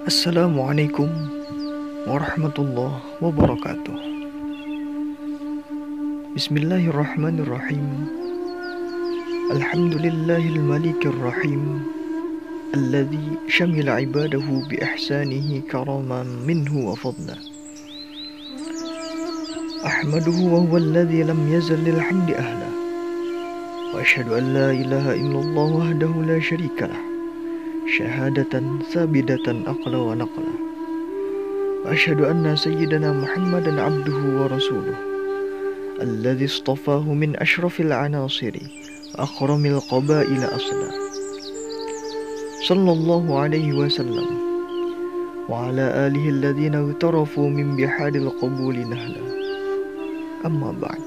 Assalamualaikum warahmatullahi wabarakatuh. Bismillahirrahmanirrahim. Alhamdulillahil malikir rahim, alladzi syamila ibadahu bi ihsanihi karaman minhu wa fadla. Ahmaduhu wa huwa alladzi lam yazal lil hamdi ahla. Wa asyhadu an la ilaha illallah wahdahu la syarikalah. Syahadatan sabidatan aqla wa naqla. Wa asyhadu anna sayyidana Muhammadan abduhu wa rasuluh, alladzi istafahu min asyrafil anasiri wa akramil qabaila asla. Sallallahu alaihi wasallam wa ala alihi alladhina utarafu min bihadil qabuli nahla. Amma ba'd.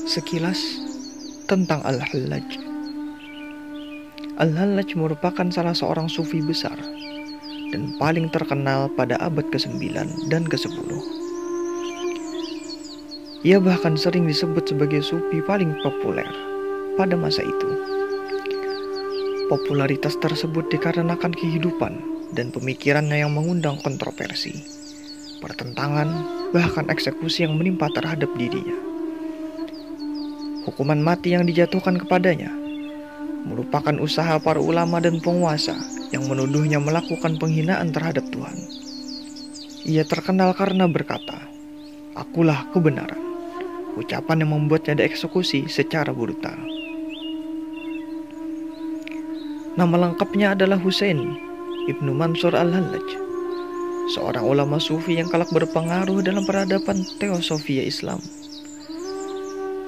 Sekilas tentang Al-Hallaj. Al-Hallaj merupakan salah seorang sufi besar dan paling terkenal pada abad ke-9 dan ke-10. Ia bahkan sering disebut sebagai sufi paling populer pada masa itu. Popularitas tersebut dikarenakan kehidupan dan pemikirannya yang mengundang kontroversi, pertentangan, bahkan eksekusi yang menimpa terhadap dirinya. Hukuman mati yang dijatuhkan kepadanya merupakan usaha para ulama dan penguasa yang menuduhnya melakukan penghinaan terhadap Tuhan. Ia terkenal karena berkata, "Akulah kebenaran," ucapan yang membuatnya dieksekusi secara brutal. Nama lengkapnya adalah Husain Ibnu Mansur Al-Hallaj, seorang ulama sufi yang kelak berpengaruh dalam peradaban teosofia Islam,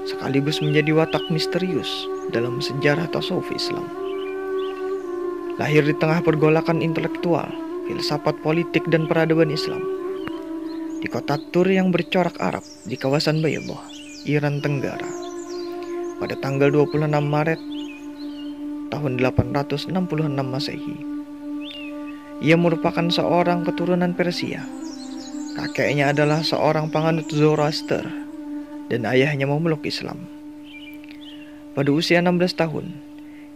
sekaligus menjadi watak misterius dalam sejarah tasawuf Islam. Lahir di tengah pergolakan intelektual, filsafat politik dan peradaban Islam di kota Tur yang bercorak Arab di kawasan Baydah, Iran Tenggara, pada tanggal 26 Maret tahun 866 Masehi. Ia merupakan seorang keturunan Persia. Kakeknya adalah seorang penganut Zoroaster dan ayahnya memeluk Islam. Pada usia 16 tahun,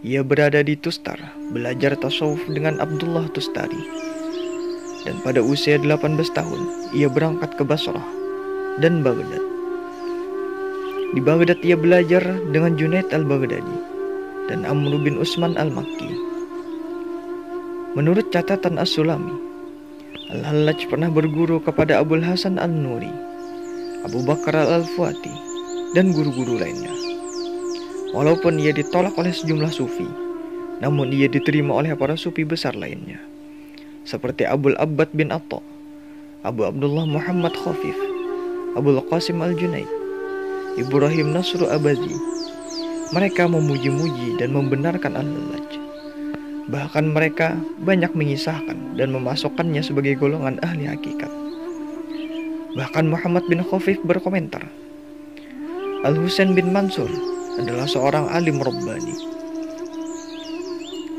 ia berada di Tustar, belajar tasawuf dengan Abdullah Tustari. Dan pada usia 18 tahun, ia berangkat ke Basrah dan Baghdad. Di Baghdad ia belajar dengan Junaid al-Baghdadi dan Amr bin Utsman al-Makki. Menurut catatan As-Sulami, Al-Hallaj pernah berguru kepada Abul Hasan al-Nuri, Abu Bakar al-Fuati, dan guru-guru lainnya. Walaupun ia ditolak oleh sejumlah sufi, namun ia diterima oleh para sufi besar lainnya, seperti Abul Abbad bin Atta, Abu Abdullah Muhammad Khafif, Abul Qasim al-Junaid, Ibrahim Nasru Abazi. Mereka memuji-muji dan membenarkan Al-Hallaj. Bahkan mereka banyak mengisahkan dan memasukkannya sebagai golongan ahli hakikat. Bahkan Muhammad bin Khafif berkomentar, Al-Husain bin Mansur adalah seorang alim Rabbani.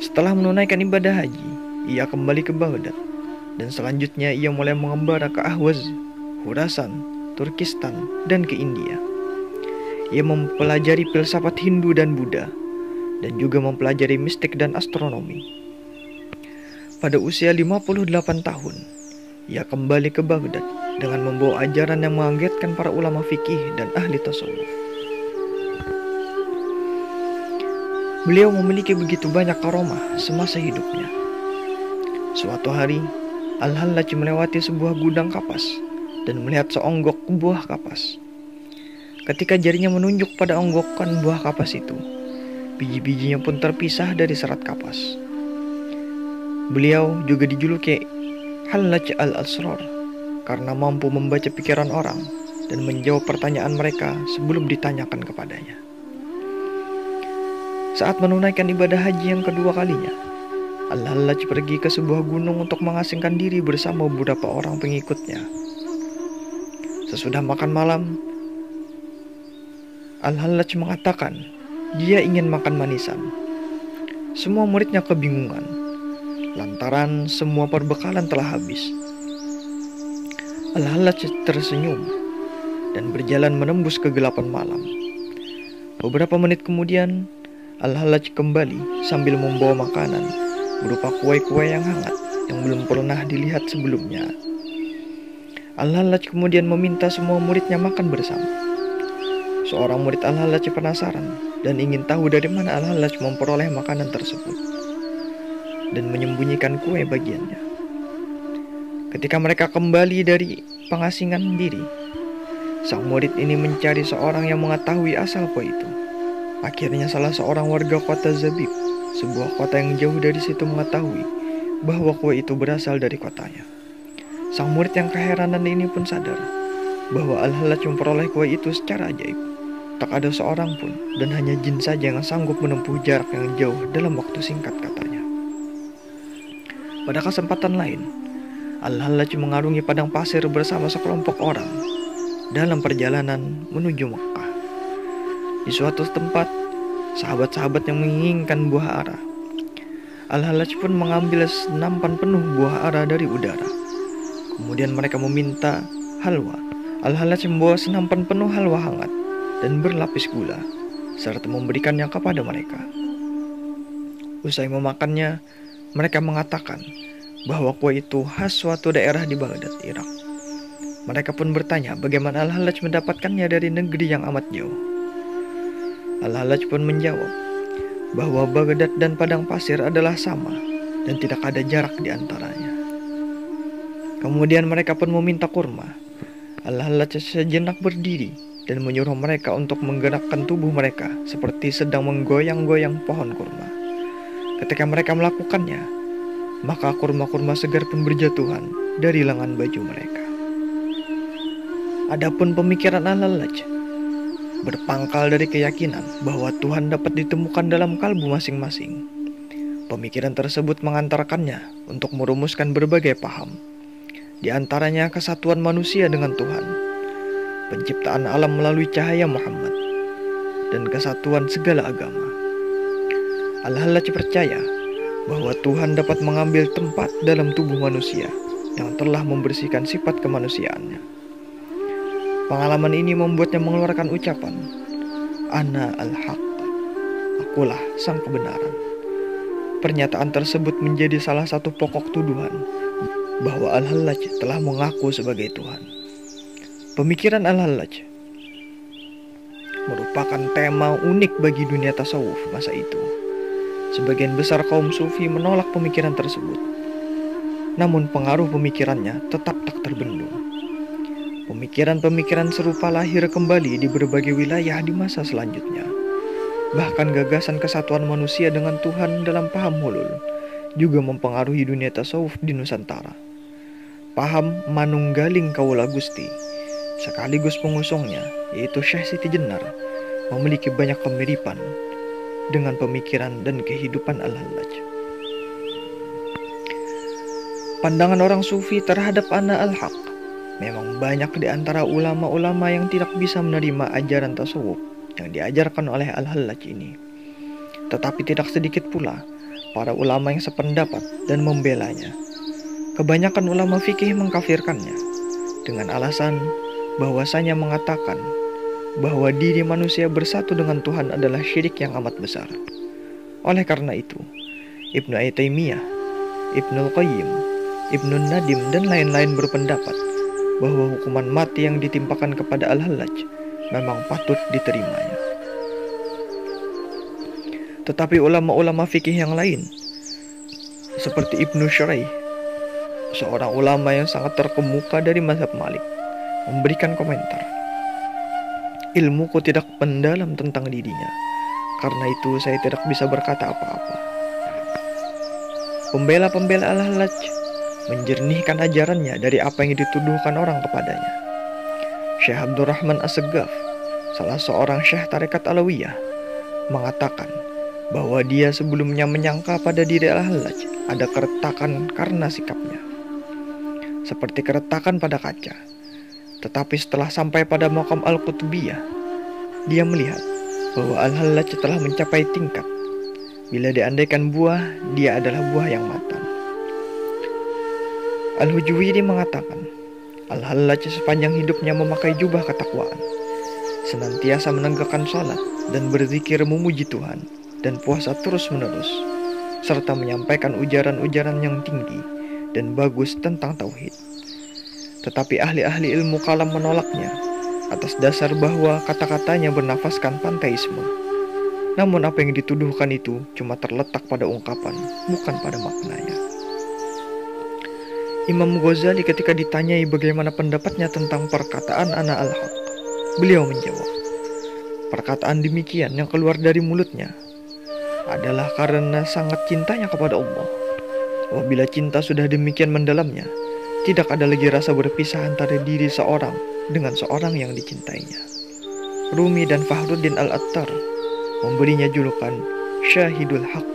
Setelah menunaikan ibadah haji, ia kembali ke Baghdad, dan selanjutnya ia mulai mengembara ke Ahwaz, Khurasan, Turkistan, dan ke India. Ia mempelajari filsafat Hindu dan Buddha, dan juga mempelajari mistik dan astronomi. Pada usia 58 tahun, ia kembali ke Baghdad dengan membawa ajaran yang mengagetkan para ulama fikih dan ahli tasawuf. Beliau memiliki begitu banyak karomah semasa hidupnya. Suatu hari, Al-Hallaj melewati sebuah gudang kapas dan melihat seonggok buah kapas. Ketika jarinya menunjuk pada onggokan buah kapas itu, biji-bijinya pun terpisah dari serat kapas. Beliau juga dijuluki Hallaj al-Asrar karena mampu membaca pikiran orang dan menjawab pertanyaan mereka sebelum ditanyakan kepadanya. Saat menunaikan ibadah haji yang kedua kalinya, Al-Hallaj pergi ke sebuah gunung untuk mengasingkan diri bersama beberapa orang pengikutnya. Sesudah makan malam, Al-Hallaj mengatakan dia ingin makan manisan. Semua muridnya kebingungan, lantaran semua perbekalan telah habis. Al-Hallaj tersenyum dan berjalan menembus kegelapan malam. Beberapa menit kemudian, Al-Hallaj kembali sambil membawa makanan berupa kue-kue yang hangat yang belum pernah dilihat sebelumnya. Al-Hallaj kemudian meminta semua muridnya makan bersama. Seorang murid Al-Hallaj penasaran dan ingin tahu dari mana Al-Hallaj memperoleh makanan tersebut dan menyembunyikan kue bagiannya. Ketika mereka kembali dari pengasingan diri, sang murid ini mencari seorang yang mengetahui asal kue itu. Akhirnya salah seorang warga kota Zabib, sebuah kota yang jauh dari situ, mengetahui bahwa kue itu berasal dari kotanya. Sang murid yang keheranan ini pun sadar bahwa Al-Hallaj memperoleh kue itu secara ajaib. Tak ada seorang pun dan hanya jin saja yang sanggup menempuh jarak yang jauh dalam waktu singkat, katanya. Pada kesempatan lain, Al-Hallaj mengarungi padang pasir bersama sekelompok orang dalam perjalanan menuju Mekah. Di suatu tempat, sahabat-sahabat yang menginginkan buah ara. Al-Hallaj pun mengambil senampan penuh buah ara dari udara. Kemudian mereka meminta halwa. Al-Hallaj membawa senampan penuh halwa hangat dan berlapis gula, serta memberikannya kepada mereka. Usai memakannya, mereka mengatakan bahwa kue itu khas suatu daerah di Baghdad, Irak. Mereka pun bertanya bagaimana Al-Hallaj mendapatkannya dari negeri yang amat jauh. Al-Hallaj pun menjawab bahwa Baghdad dan padang pasir adalah sama dan tidak ada jarak di antaranya. Kemudian mereka pun meminta kurma. Al-Hallaj sejenak berdiri dan menyuruh mereka untuk menggerakkan tubuh mereka seperti sedang menggoyang-goyang pohon kurma. Ketika mereka melakukannya, maka kurma-kurma segar pun berjatuhan dari lengan baju mereka. Adapun pemikiran Al-Hallaj berpangkal dari keyakinan bahwa Tuhan dapat ditemukan dalam kalbu masing-masing. Pemikiran tersebut mengantarkannya untuk merumuskan berbagai paham, di antaranya kesatuan manusia dengan Tuhan, penciptaan alam melalui cahaya Muhammad, dan kesatuan segala agama. Al-Hallaj percaya bahwa Tuhan dapat mengambil tempat dalam tubuh manusia yang telah membersihkan sifat kemanusiaannya. Pengalaman ini membuatnya mengeluarkan ucapan, "Ana al-haq," akulah sang kebenaran. Pernyataan tersebut menjadi salah satu pokok tuduhan bahwa Al-Hallaj telah mengaku sebagai Tuhan. Pemikiran Al-Hallaj merupakan tema unik bagi dunia tasawuf masa itu. Sebagian besar kaum sufi menolak pemikiran tersebut, namun pengaruh pemikirannya tetap tak terbendung. Pemikiran-pemikiran serupa lahir kembali di berbagai wilayah di masa selanjutnya. Bahkan gagasan kesatuan manusia dengan Tuhan dalam paham hulul juga mempengaruhi dunia tasawuf di Nusantara. Paham Manunggaling Kaula Gusti, sekaligus pengusungnya yaitu Syekh Siti Jenar, memiliki banyak kemiripan dengan pemikiran dan kehidupan Al-Hallaj. Pandangan orang sufi terhadap Ana al-Haq memang banyak di antara ulama-ulama yang tidak bisa menerima ajaran tasawuf yang diajarkan oleh Al-Hallaj ini. Tetapi tidak sedikit pula para ulama yang sependapat dan membelanya. Kebanyakan ulama fikih mengkafirkannya dengan alasan bahwasanya mengatakan bahwa diri manusia bersatu dengan Tuhan adalah syirik yang amat besar. Oleh karena itu, Ibnu Taimiyah, Ibnul Qayyim, Ibnu Nadim, dan lain-lain berpendapat bahwa hukuman mati yang ditimpakan kepada Al-Hallaj memang patut diterimanya. Tetapi ulama-ulama fikih yang lain seperti Ibnu Syuraih, seorang ulama yang sangat terkemuka dari mazhab Malik, memberikan komentar, "Ilmuku tidak mendalam tentang dirinya, karena itu saya tidak bisa berkata apa-apa." Pembela-pembela Al-Hallaj menjernihkan ajarannya dari apa yang dituduhkan orang kepadanya. Syekh Abdurrahman As-Segaf, salah seorang syekh tarekat Alawiyah, mengatakan bahwa dia sebelumnya menyangka pada diri Al-Hallaj ada keretakan karena sikapnya, seperti keretakan pada kaca. Tetapi setelah sampai pada maqam Al-Qutbiyah, dia melihat bahwa Al-Hallaj telah mencapai tingkat bila diandaikan buah, dia adalah buah yang matang. Al-Hujwiri mengatakan, Al-Hallaj sepanjang hidupnya memakai jubah ketakwaan, senantiasa menegakkan salat dan berzikir memuji Tuhan, dan puasa terus-menerus, serta menyampaikan ujaran-ujaran yang tinggi dan bagus tentang tauhid. Tetapi ahli-ahli ilmu kalam menolaknya atas dasar bahwa kata-katanya bernafaskan panteisme. Namun apa yang dituduhkan itu cuma terletak pada ungkapan, bukan pada maknanya. Imam Ghazali ketika ditanyai bagaimana pendapatnya tentang perkataan ana al-haq, beliau menjawab, perkataan demikian yang keluar dari mulutnya adalah karena sangat cintanya kepada Allah. Apabila cinta sudah demikian mendalamnya, tidak ada lagi rasa berpisah antara diri seorang dengan seorang yang dicintainya. Rumi dan Fakhruddin Al-Attar memberinya julukan Syahidul Haq,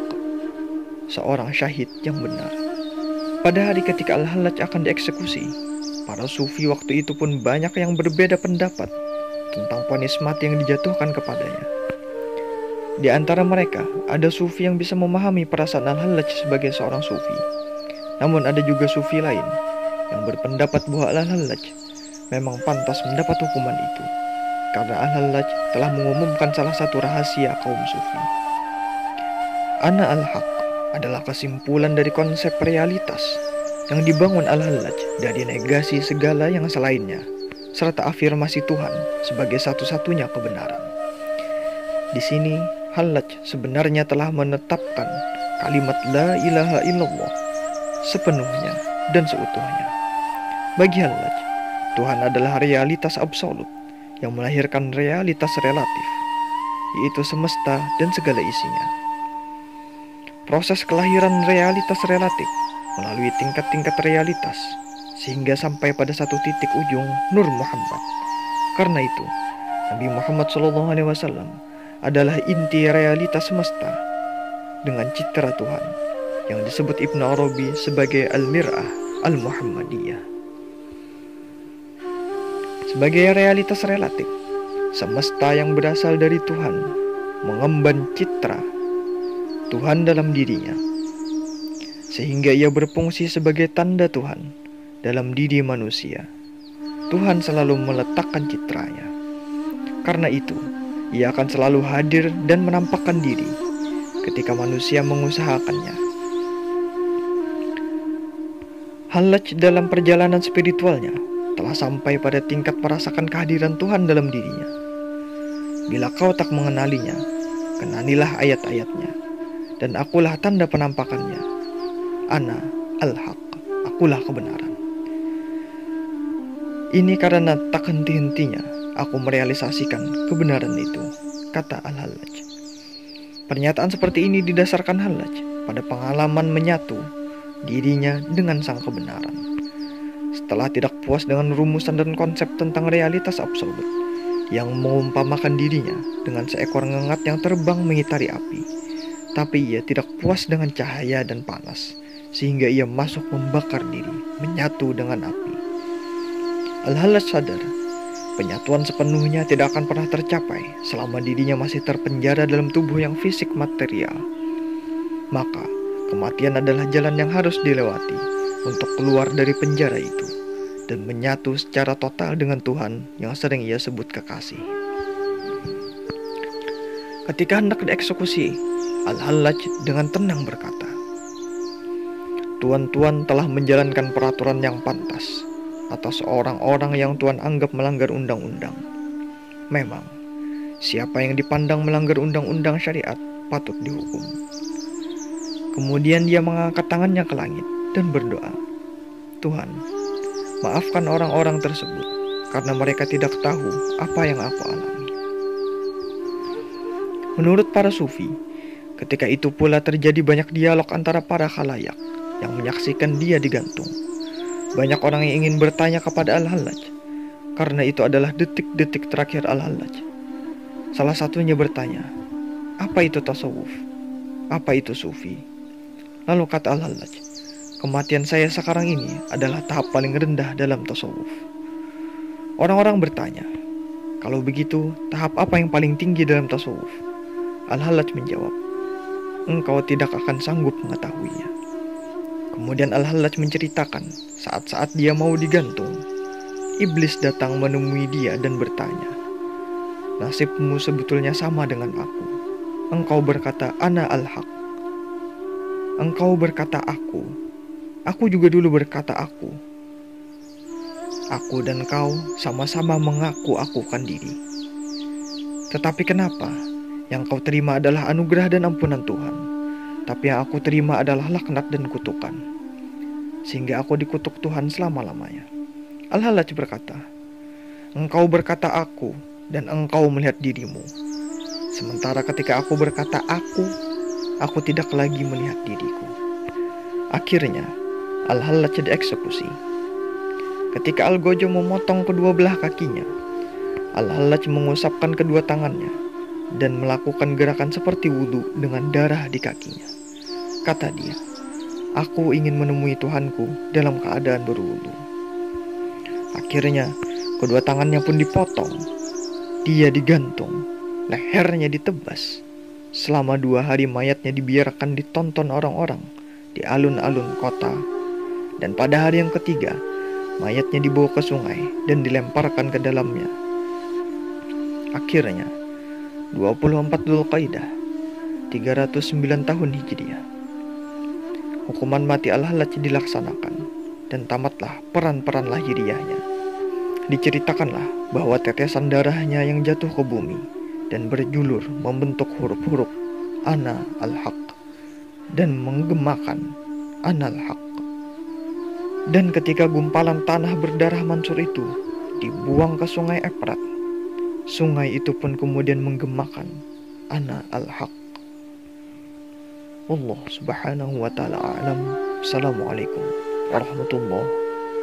seorang syahid yang benar. Pada hari ketika Al-Hallaj akan dieksekusi, para sufi waktu itu pun banyak yang berbeda pendapat tentang vonis mati yang dijatuhkan kepadanya. Di antara mereka, ada sufi yang bisa memahami perasaan Al-Hallaj sebagai seorang sufi. Namun ada juga sufi lain yang berpendapat bahwa Al-Hallaj memang pantas mendapat hukuman itu, karena Al-Hallaj telah mengumumkan salah satu rahasia kaum sufi. Ana al-haq adalah kesimpulan dari konsep realitas yang dibangun Al-Hallaj dari negasi segala yang selainnya, serta afirmasi Tuhan sebagai satu-satunya kebenaran. Di sini, Hallaj sebenarnya telah menetapkan kalimat La ilaha illallah sepenuhnya dan seutuhnya. Bagi Hallaj, Tuhan adalah realitas absolut yang melahirkan realitas relatif, yaitu semesta dan segala isinya. Proses kelahiran realitas relatif melalui tingkat-tingkat realitas sehingga sampai pada satu titik ujung Nur Muhammad. Karena itu, Nabi Muhammad SAW adalah inti realitas semesta dengan citra Tuhan yang disebut Ibnu Arabi sebagai Al-Mir'ah Al-Muhammadiyah. Sebagai realitas relatif, semesta yang berasal dari Tuhan mengemban citra Tuhan dalam dirinya, sehingga ia berfungsi sebagai tanda Tuhan dalam diri manusia. Tuhan selalu meletakkan citranya. Karena itu, ia akan selalu hadir dan menampakkan diri ketika manusia mengusahakannya. Hallaj dalam perjalanan spiritualnya telah sampai pada tingkat merasakan kehadiran Tuhan dalam dirinya. Bila kau tak mengenalinya, kenalilah ayat-ayatnya, dan akulah tanda penampakannya. Ana al-haq, akulah kebenaran. Ini karena tak henti-hentinya aku merealisasikan kebenaran itu, kata Al-Hallaj. Pernyataan seperti ini didasarkan Hallaj pada pengalaman menyatu dirinya dengan sang kebenaran. Setelah tidak puas dengan rumusan dan konsep tentang realitas absolut yang mengumpamakan dirinya dengan seekor ngengat yang terbang mengitari api, tapi ia tidak puas dengan cahaya dan panas, sehingga ia masuk membakar diri, menyatu dengan api. Al-Hallaj sadar, penyatuan sepenuhnya tidak akan pernah tercapai selama dirinya masih terpenjara dalam tubuh yang fisik material. Maka, kematian adalah jalan yang harus dilewati untuk keluar dari penjara itu dan menyatu secara total dengan Tuhan yang sering ia sebut kekasih. Ketika hendak dieksekusi, Al-Hallaj dengan tenang berkata, Tuan-tuan telah menjalankan peraturan yang pantas atas orang-orang yang Tuan anggap melanggar undang-undang. Memang, siapa yang dipandang melanggar undang-undang syariat patut dihukum. Kemudian dia mengangkat tangannya ke langit dan berdoa, Tuhan, maafkan orang-orang tersebut karena mereka tidak tahu apa yang aku alami. Menurut para sufi, ketika itu pula terjadi banyak dialog antara para khalayak yang menyaksikan dia digantung. Banyak orang yang ingin bertanya kepada Al-Hallaj, karena itu adalah detik-detik terakhir Al-Hallaj. Salah satunya bertanya, apa itu tasawuf? Apa itu sufi? Lalu kata Al-Hallaj, kematian saya sekarang ini adalah tahap paling rendah dalam tasawuf. Orang-orang bertanya, kalau begitu, tahap apa yang paling tinggi dalam tasawuf? Al-Hallaj menjawab, engkau tidak akan sanggup mengetahuinya. Kemudian Al-Hallaj menceritakan saat-saat dia mau digantung, iblis datang menemui dia dan bertanya, nasibmu sebetulnya sama dengan aku. Engkau berkata, ana al-haq. Engkau berkata aku. Aku juga dulu berkata aku. Aku dan kau sama-sama mengaku-akukan diri. Tetapi kenapa yang kau terima adalah anugerah dan ampunan Tuhan, tapi yang aku terima adalah laknat dan kutukan, sehingga aku dikutuk Tuhan selama-lamanya. Al-Hallaj berkata, engkau berkata aku dan engkau melihat dirimu. Sementara ketika aku berkata aku tidak lagi melihat diriku. Akhirnya Al-Hallaj dieksekusi. Ketika Algojo memotong kedua belah kakinya, Al-Hallaj mengusapkan kedua tangannya dan melakukan gerakan seperti wudhu dengan darah di kakinya. Kata dia, aku ingin menemui Tuhanku dalam keadaan berwudhu. Akhirnya kedua tangannya pun dipotong. Dia digantung, lehernya ditebas. Selama 2 hari mayatnya dibiarkan ditonton orang-orang di alun-alun kota. Dan pada hari yang ketiga, mayatnya dibawa ke sungai dan dilemparkan ke dalamnya. Akhirnya 24 Dzulqa'dah 309 tahun Hijriah, hukuman mati Al-Hallaj dilaksanakan dan tamatlah peran-peran lahiriahnya. Diceritakanlah bahwa tetesan darahnya yang jatuh ke bumi dan berjulur membentuk huruf-huruf Ana al-Haq dan menggemakan Ana al-Haq. Dan ketika gumpalan tanah berdarah mansur itu dibuang ke sungai Efrat, sungai itu pun kemudian menggemakan Ana al-Haq. Allah subhanahu wa ta'ala a'lam. Assalamualaikum warahmatullahi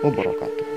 wabarakatuh.